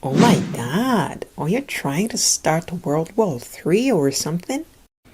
Oh my god, are you trying to start World War III or something?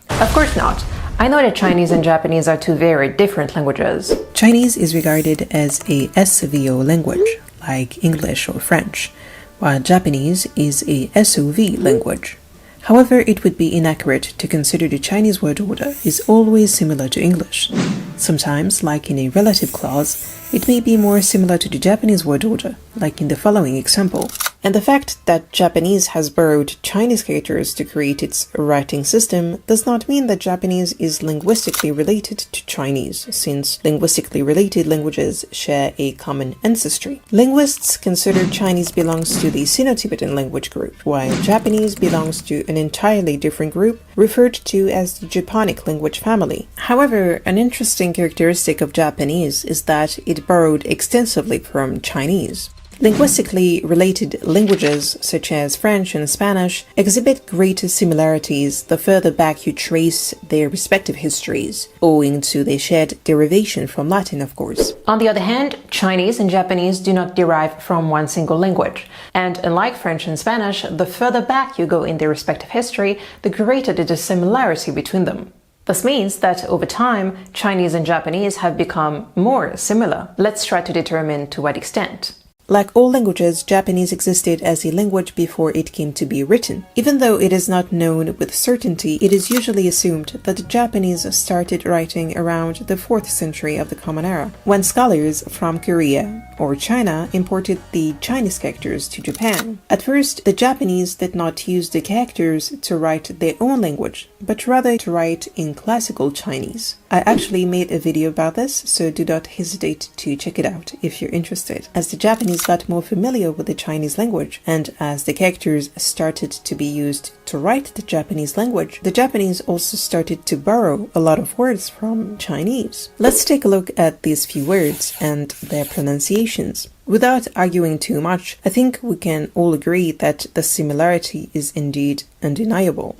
Of course not. I know that Chinese and Japanese are two very different languages. Chinese is regarded as a SVO language, like English or French, while Japanese is a SOV language. However, it would be inaccurate to consider the Chinese word order is always similar to English. Sometimes, like in a relative clause, it may be more similar to the Japanese word order, like in the following example. And the fact that Japanese has borrowed Chinese characters to create its writing system does not mean that Japanese is linguistically related to Chinese, since linguistically related languages share a common ancestry. Linguists consider Chinese belongs to the Sino-Tibetan language group, while Japanese belongs to an entirely different group referred to as the Japonic language family. However, an interesting characteristic of Japanese is that it borrowed extensively from Chinese. Linguistically related languages, such as French and Spanish, exhibit greater similarities the further back you trace their respective histories, owing to their shared derivation from Latin, of course. On the other hand, Chinese and Japanese do not derive from one single language, and unlike French and Spanish, the further back you go in their respective history, the greater the dissimilarity between them. This means that over time, Chinese and Japanese have become more similar. Let's try to determine to what extent. Like all languages, Japanese existed as a language before it came to be written. Even though it is not known with certainty, it is usually assumed that the Japanese started writing around the 4th century of the Common Era, when scholars from Korea or China imported the Chinese characters to Japan. At first, the Japanese did not use the characters to write their own language, but rather to write in classical Chinese. I actually made a video about this, so do not hesitate to check it out if you're interested. As the Japanese got more familiar with the Chinese language, and as the characters started to be used to write the Japanese language, the Japanese also started to borrow a lot of words from Chinese. Let's take a look at these few words and their pronunciations. Without arguing too much, I think we can all agree that the similarity is indeed undeniable.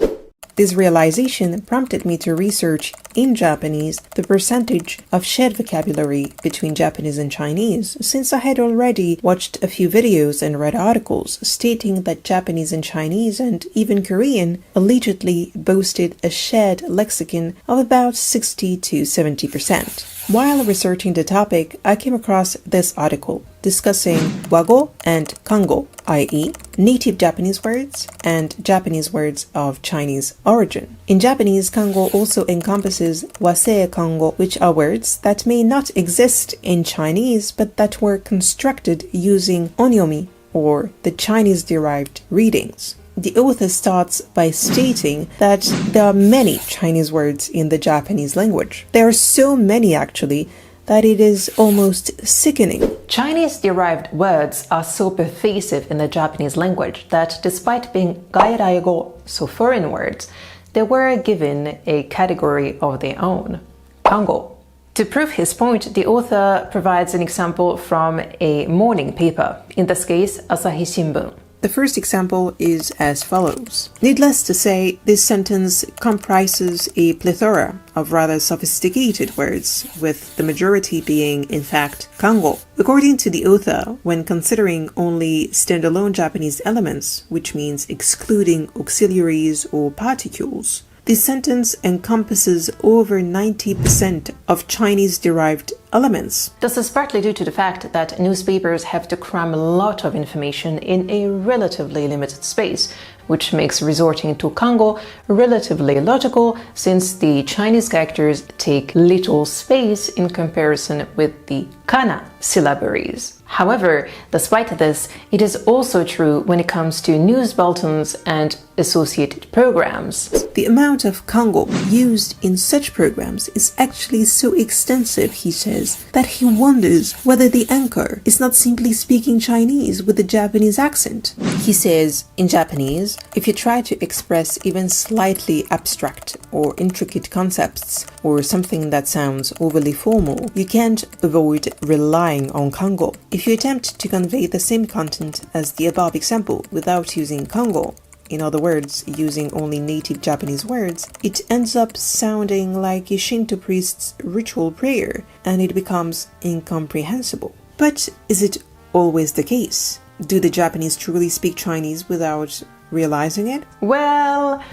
This realization prompted me to research in Japanese the percentage of shared vocabulary between Japanese and Chinese, since I had already watched a few videos and read articles stating that Japanese and Chinese and even Korean allegedly boasted a shared lexicon of about 60 to 70%. While researching the topic, I came across this article discussing Wago and Kango, i.e., native Japanese words and Japanese words of Chinese origin. In Japanese, Kango also encompasses wasei Kango, which are words that may not exist in Chinese but that were constructed using onyomi, or the Chinese-derived readings. The author starts by stating that there are many Chinese words in the Japanese language. There are so many, actually, that it is almost sickening. Chinese-derived words are so pervasive in the Japanese language that despite being gairaigo, so foreign words, they were given a category of their own, Kango. To prove his point, the author provides an example from a morning paper, in this case, Asahi Shimbun. The first example is as follows. Needless to say, this sentence comprises a plethora of rather sophisticated words, with the majority being, in fact, Kango. According to the author, when considering only standalone Japanese elements, which means excluding auxiliaries or particles, this sentence encompasses over 90% of Chinese-derived elements. This is partly due to the fact that newspapers have to cram a lot of information in a relatively limited space, which makes resorting to Kango relatively logical since the Chinese characters take little space in comparison with the kana syllabaries. However, despite this, it is also true when it comes to news bulletins and associated programs. The amount of Kango used in such programs is actually so extensive, he says, that he wonders whether the anchor is not simply speaking Chinese with a Japanese accent. He says, in Japanese, if you try to express even slightly abstract or intricate concepts, or something that sounds overly formal, you can't avoid relying on Kango. If you attempt to convey the same content as the above example without using Kango, in other words, using only native Japanese words, it ends up sounding like a Shinto priest's ritual prayer, and it becomes incomprehensible. But is it always the case? Do the Japanese truly speak Chinese without realizing it? Well,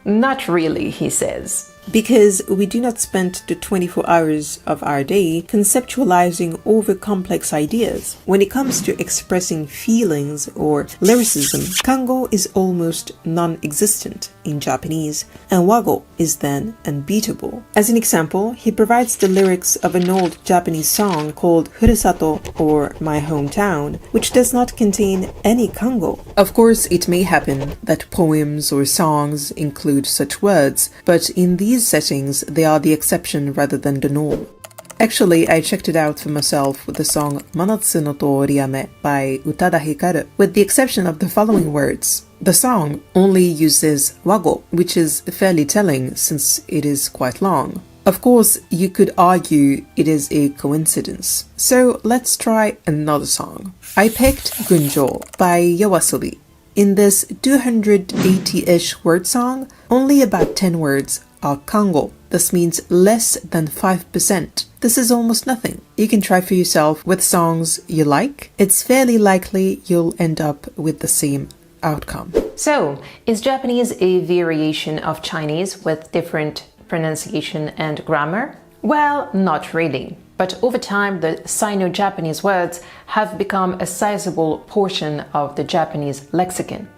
not really, he says. Because we do not spend the 24 hours of our day conceptualizing over complex ideas. When it comes to expressing feelings or lyricism, Kango is almost non-existent in Japanese, and Wago is then unbeatable. As an example, he provides the lyrics of an old Japanese song called Furusato, or My Hometown, which does not contain any Kango. Of course, it may happen that poems or songs include such words, but in these settings, they are the exception rather than the norm. Actually, I checked it out for myself with the song Manatsu no Tooriame by Utada Hikaru, with the exception of the following words. The song only uses Wago, which is fairly telling since it is quite long. Of course, you could argue it is a coincidence. So let's try another song. I picked Gunjou by YOASOBI. In this 280-ish word song, only about 10 words are Kango. This means less than 5%. This is almost nothing. You can try for yourself with songs you like. It's fairly likely you'll end up with the same outcome. So, is Japanese a variation of Chinese with different pronunciation and grammar? Well, not really. But over time, the Sino-Japanese words have become a sizable portion of the Japanese lexicon.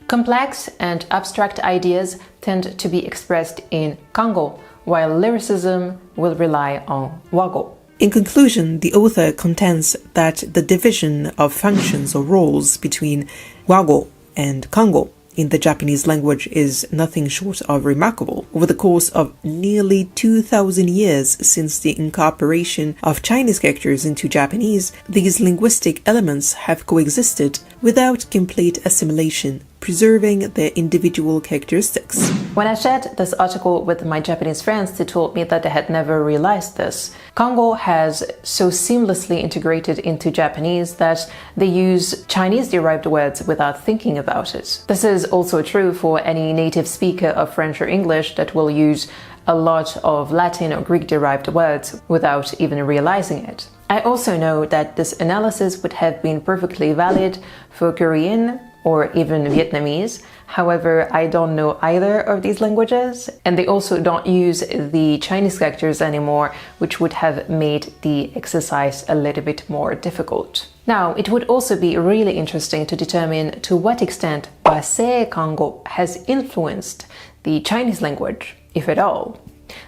Complex and abstract ideas tend to be expressed in Kango, while lyricism will rely on Wago. In conclusion, the author contends that the division of functions or roles between Wago and Kango in the Japanese language is nothing short of remarkable. Over the course of nearly 2,000 years since the incorporation of Chinese characters into Japanese, these linguistic elements have coexisted without complete assimilation, preserving their individual characteristics. When I shared this article with my Japanese friends, they told me that they had never realized this. Kango has so seamlessly integrated into Japanese that they use Chinese-derived words without thinking about it. This is also true for any native speaker of French or English that will use a lot of Latin or Greek-derived words without even realizing it. I also know that this analysis would have been perfectly valid for Korean or even Vietnamese. However, I don't know either of these languages, and they also don't use the Chinese characters anymore, which would have made the exercise a little bit more difficult. Now, it would also be really interesting to determine to what extent Basé Kango has influenced the Chinese language, if at all.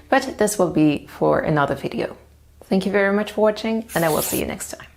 But this will be for another video. Thank you very much for watching, and I will see you next time.